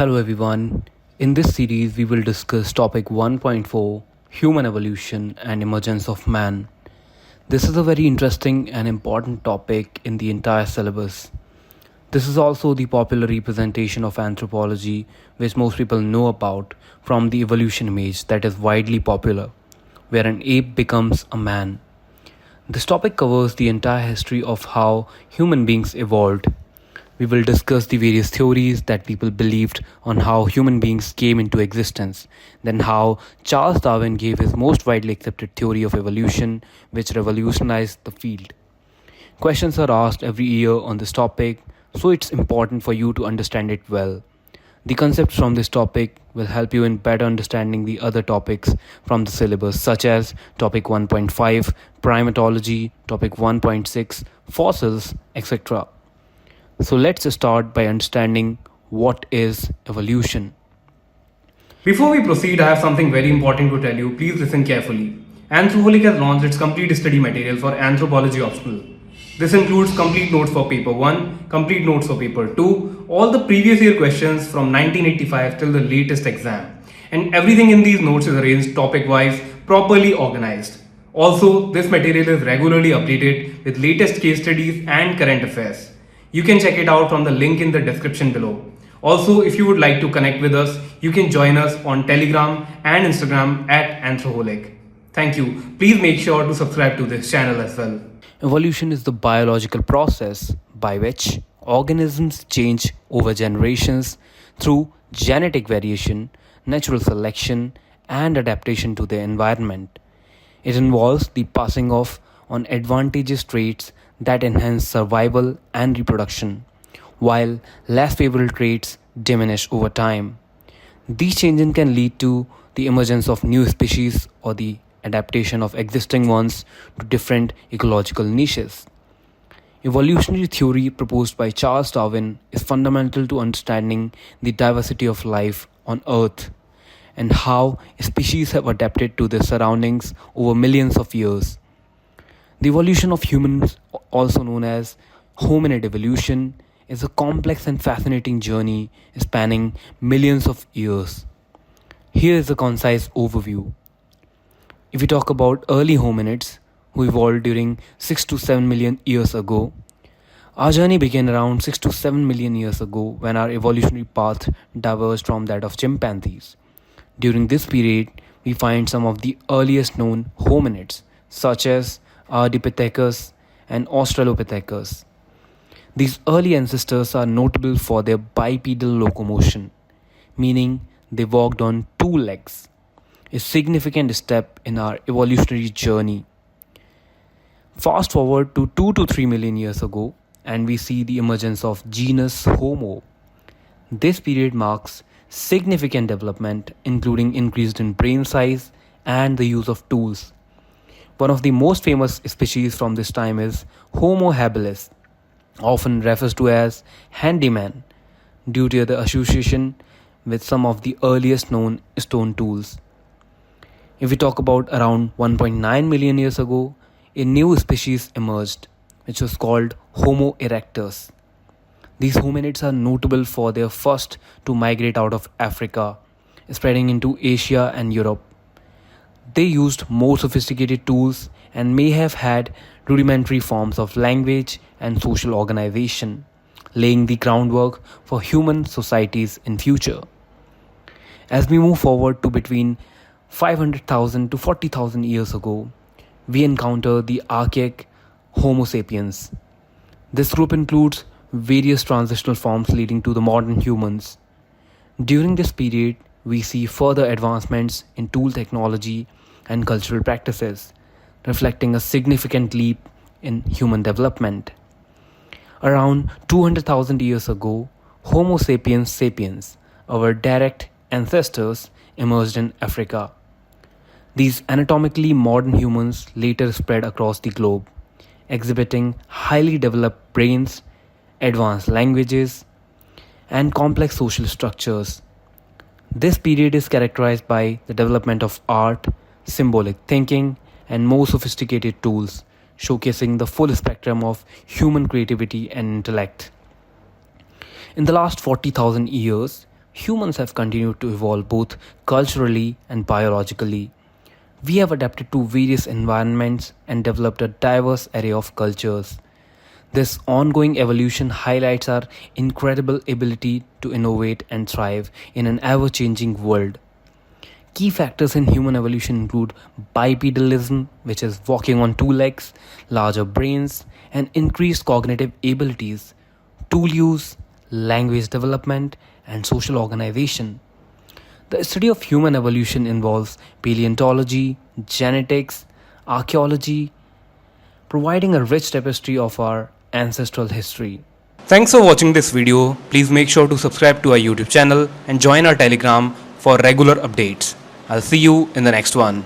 Hello everyone. In this series, we will discuss topic 1.4 Human Evolution and Emergence of Man. This is a very interesting and important topic in the entire syllabus. This is also the popular representation of anthropology, which most people know about from the evolution image that is widely popular, where an ape becomes a man. This topic covers the entire history of how human beings evolved. We will discuss the various theories that people believed on how human beings came into existence, then how Charles Darwin gave his most widely accepted theory of evolution, which revolutionized the field. Questions are asked every year on this topic, so it's important for you to understand it well. The concepts from this topic will help you in better understanding the other topics from the syllabus, such as topic 1.5, primatology, topic 1.6, fossils, etc. So let's start by understanding what is evolution. Before we proceed, I have something very important to tell you. Please listen carefully. Anthroholic has launched its complete study material for anthropology optional. This includes complete notes for paper 1, complete notes for paper 2, all the previous year questions from 1985 till the latest exam. And everything in these notes is arranged topic wise, properly organized. Also, this material is regularly updated with latest case studies and current affairs. You can check it out from the link in the description below. Also, if you would like to connect with us, you can join us on Telegram and Instagram at Anthroholic. Thank you. Please make sure to subscribe to this channel as well. Evolution is the biological process by which organisms change over generations through genetic variation, natural selection, and adaptation to their environment. It involves the passing off on advantageous traits that enhance survival and reproduction, while less favorable traits diminish over time. These changes can lead to the emergence of new species or the adaptation of existing ones to different ecological niches. Evolutionary theory proposed by Charles Darwin is fundamental to understanding the diversity of life on Earth and how species have adapted to their surroundings over millions of years. The evolution of humans, also known as hominid evolution, is a complex and fascinating journey spanning millions of years. Here is a concise overview. If we talk about early hominids who evolved during 6 to 7 million years ago, our journey began around 6 to 7 million years ago when our evolutionary path diverged from that of chimpanzees. During this period, we find some of the earliest known hominids, such as ardipithecus and australopithecus. These early ancestors are notable for their bipedal locomotion, meaning they walked on two legs, a significant step in our evolutionary journey. Fast forward to 2 to 3 million years ago, and we see the emergence of genus Homo. This period marks significant development, including increase in brain size and the use of tools. One of the most famous species from this time is Homo habilis, often referred to as handyman, due to the association with some of the earliest known stone tools. If we talk about around 1.9 million years ago, a new species emerged, which was called Homo erectus. These hominids are notable for their first to migrate out of Africa, spreading into Asia and Europe. They used more sophisticated tools and may have had rudimentary forms of language and social organization, laying the groundwork for human societies in future. As we move forward to between 500,000 to 40,000 years ago, we encounter the archaic Homo sapiens. This group includes various transitional forms leading to the modern humans. During this period, we see further advancements in tool technology and cultural practices, reflecting a significant leap in human development. Around 200,000 years ago, Homo sapiens sapiens, our direct ancestors, emerged in Africa. These anatomically modern humans later spread across the globe, exhibiting highly developed brains, advanced languages, and complex social structures. This period is characterized by the development of art, symbolic thinking, and more sophisticated tools, showcasing the full spectrum of human creativity and intellect. In the last 40,000 years, Humans have continued to evolve both culturally and biologically. We have adapted to various environments and developed a diverse array of cultures. This ongoing evolution highlights our incredible ability to innovate and thrive in an ever changing world. Key factors in human evolution include bipedalism, which is walking on two legs, larger brains, and increased cognitive abilities, tool use, language development, and social organization. The study of human evolution involves paleontology, genetics, archaeology, providing a rich tapestry of our ancestral history. Thanks for watching this video. Please make sure to subscribe to our YouTube channel and join our Telegram for regular updates. I'll see you in the next one.